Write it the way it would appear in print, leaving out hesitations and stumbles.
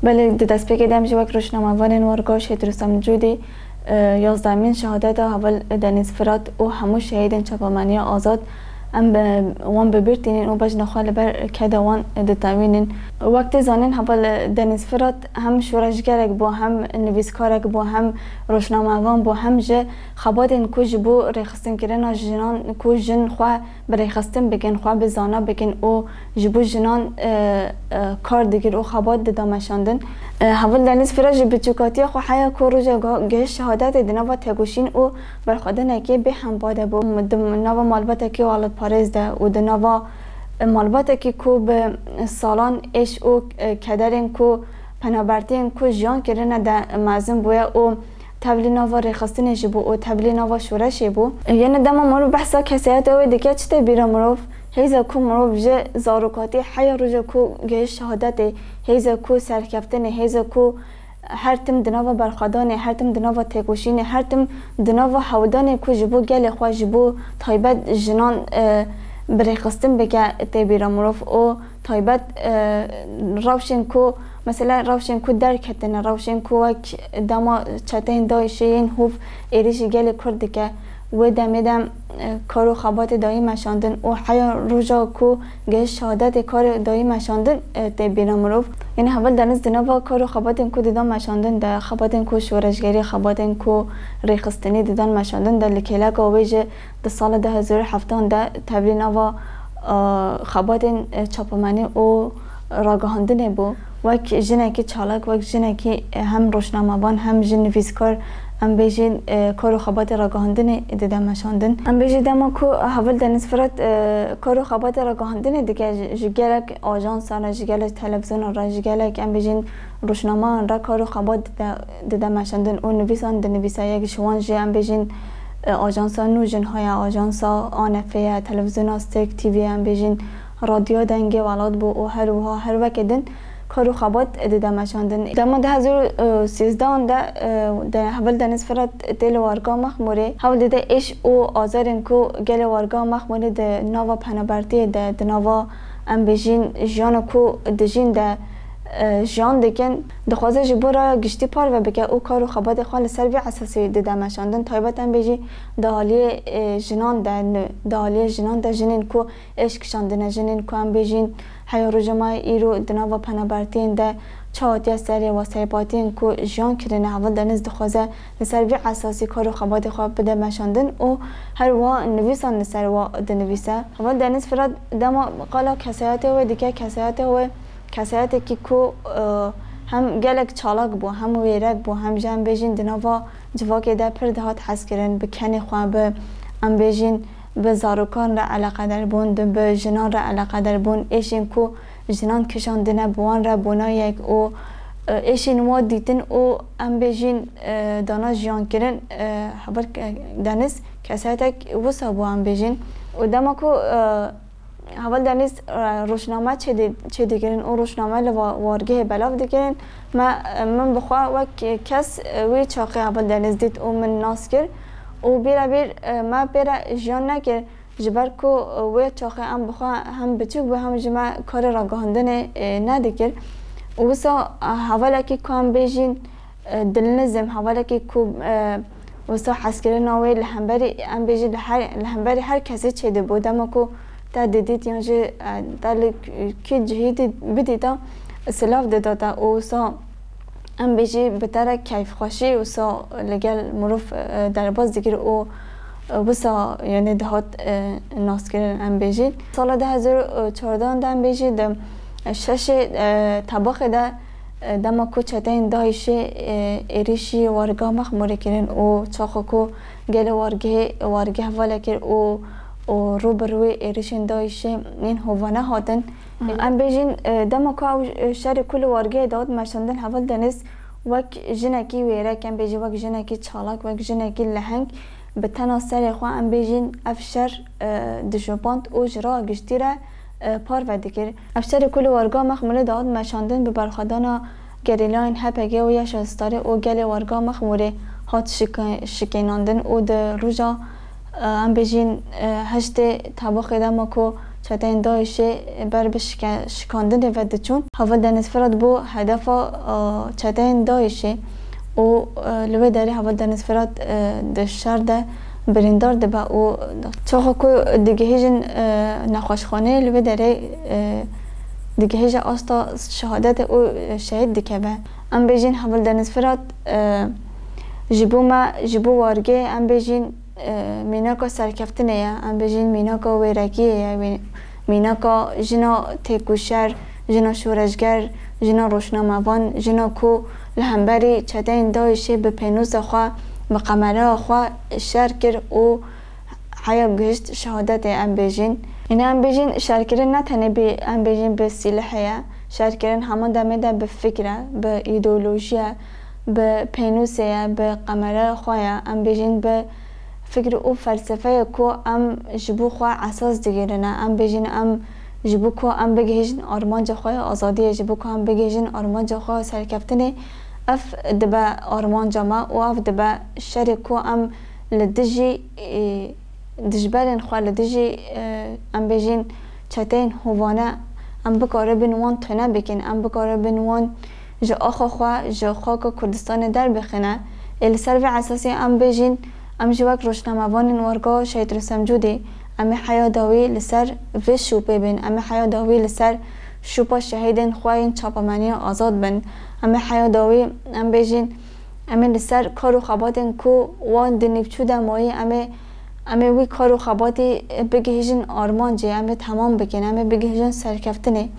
بله دست بگیدم جوک روشنامه‌وان وارگاه درستم جودی 11مین شهادت اول دنیز فرات او همو شهیدن چپامنی آزاد ام وان ببرتینین او باج نخال بر کدوان دتاوینین وقتی زانین اول دنیز فرات هم شورشگرک با هم نویسکارک با هم روشنامه‌وان با هم جه خبادن کوج بو رخصتن کردن جنان کو جن خو برخصتن بگن خو بزانا بگن او جبو جنان کار دیگر او خباد دامشاندن اول دنیز فرات بچوکاتی خو حیا کو روزا گه شهادت دنوا تگوشین او برخدن کی به هم باده بو نوا مالبات کی والد پاریز ده و دنوا مالبات کی کو به سالان اش او کدرن کو پنابرتین کو جان کرنه ده معزم بویا او تبلینا و رخصتنش بو او تبلینا و شورش بو یعنی دم ما رو بحثا کسیت او دیگه چته بیرا مروف هیزا کو مروف جه زاروکاتی حیا روزا کو گه شهادت هیزا کو سرکفتن هیزا کو هر تم دنوا برخدانه هر تم دنوا تگوشینه هر تم دنوا حودانه کو جبو گل خو جبو تایبت جنان برخستن بگه تبیرا مروف او تایبت روشن کو مثلا روشن کو درکتن روشن کو وک دما چتین دایشین هوف ایریش گل کرد که و دمیدم کارو خبات دایی مشاندن او حیا روزا کو گه شهادت کار دایی مشاندن تبیرا مروف یعنی اول دنیز دنوا کارو خباتن کو دیدان مشاندن ده خباتن کو شورشگری خباتن کو ریخستنی دیدان مشاندن ده لکیلک اویج ده سال 2007 ده تبلینا و خباتن چاپمنی او راگهاندنه بو وک جنکی چالک وک جنکی هم روشنامه‌وان هم جن نویسکار ام بیجین کارو خبات راگهاندن دیدم مشاندن ام بیجی دما کو اول دنیز فرات کارو خبات راگهاندن دیگه جگلک آژانس را جگلک تلویزیون را جگلک ام بیجین روشنامه را کارو خبات دیدم مشاندن اون نویسان دنویسا یک شوان جی ام بیجین آژانس نوجن های آژانس آنفه تلویزیون استک تی وی ام بیجین رادیو دنگه ولاد بو او هر وکدن کارو خبات دیدم مشاندن دما 2013 ده اول دنیز فرات تل وارگا مخموره حول دیده اش او آزارن کو گل وارگا مخموره ده نوا پنابرتی ده نوا ام بیجین جان کو دجین ده جان دکن دخوازه جبورا گشتی پار و بگه او کارو خبات خال سروی اساسی دیدم مشاندن تایبت ام بیجی دالی جنان ده جنین کو عشق شاندنه جنین کو ام بیجین حیا روزمای ایرو دنوا پنابرتین ده چاوتی سری و سیپاتین کو جان کرنه اول دنیز دخوازه سروی اساسی کارو خبات خواب بده مشاندن او هر وا نویسان سر وا دنویسه اول دنیز فراد دما قالا کسایت و دیگه کسایت و کسایت کی کو هم گلک چالاک بو هم ویرک بو هم جان بیجین دنوا جواک ده پر دهات حس کرن بکنی خواب ام بیجین به زاروکان را علاقه در بون به جنان را علاقه در بون ایشین کو جنان کشاندنه بوان را بونا یک او ایشین ما دیتن او ام بیجین دانا جیان کرن خبر دنیز کسایتک وسا بو ام بیجین و دما کو اول دنیز روشنامه چه دیگرین او روشنامه لوارگه بلاف دیگرین من بخواه وک کس وی چاقی اول دنیز دید او من ناس کرد او ما بیره جان نکر جبر کو وی چاقی ام بخواه هم بچوک به هم جمع کار راگهاندن ندیگر و بسا حوالا که که هم بیجین دلنزم حوالا که که وسا حس کرن آوی لحنبری ام بیجین لحنبری هر کسی چه دی بود اما که تا دیدید یا جه دل کی جهیدی بدیدا سلاف دادا او سا ام بیجی بتره کیف خوشی و سا لگل مروف در باز دیگر او بسا یعنی دهات ناس کردن ام بیجی سال 2014 ام بیجی دم شش طباخ ده دما کوچتین دایشه ایریشی وارگاه مخموره کردن او چاخو کو گل وارگه حواله کرد او رو بروی ایریشن دایشه این هوانه هاتن ام بیجین دما کو شهر کل وارگه داد مشاندن حوال دنیز وک جنکی ویرک ام بیجی وک جنکی چالاک وک جنکی لهنگ به تناسر خو ام بیجین افشر دشوپاند او جرا گشتی را پار و دیگر افشر کل وارگاه مخموله داد مشاندن به برخدانا گریلاین هپگه و یش استاره او گل وارگاه مخموله هات شکیناندن او ده روزا ام بیجین هشت طباخ دما کو چتین داعش بر شکاندن و دچون هوا دنیز فرات بو هدف چتین داعش و لوی داری هوا دنیز فرات دشار ده بریندار ده با و چاخو کو دیگه هیچ نخوشخانه لوی داری دیگه هیچ آستا شهادت او شهید دیگه به ام بیجین هوا دنیز فرات جبو وارگه ام بیجین میناکا سرکفتنه یا ام بیجین میناکا ویرگیه یا میناکا جنا تکوشر جنا شورشگر جنا روشناموان جنا کو لهمبری چتین داعش به پینوز خواه به قمره خواه شرکر و حیاب گشت شهادت ام بیجین این ام بیجین شرکرین نتنه بی ام بیجین به سلاحه شرکرین همان دمه ده به فکره به ایدئولوژیه به پینوسه به قمره خواه ام بیجین به فکر او فلسفه کو ام جبو خواه اساس دیگرنه ام بیجین ام جبو کو ام بگهیجن آرمانجا خواه آزادیه جبو کو ام بگهیجن آرمانجا خواه سرکفتنه اف دبا آرمانجا ما و اف دبا شرکو ام لدجی دجبرین خواه لدجی ام بیجین چتین هوانه ام بکاره بنوان تنه بکن ام بکاره بنوان جا آخا خواه جا خاک کردستان در بخنه السر و اساسی ام بیجین ام جوک روشناموان وارگاه شهید رستم جودی ام حیا داوی لسر و شوپه بین ام حیا داوی لسر شوپا شهیدین خواهین چاپمانی آزاد بین ام حیا داوی ام بیجین ام لسر کارو خباتین کو وان دنیبچو دمایی ام وی کارو خباتی بگهیجن آرمان جه ام تمام بکن ام بگهیجن سرکفتنه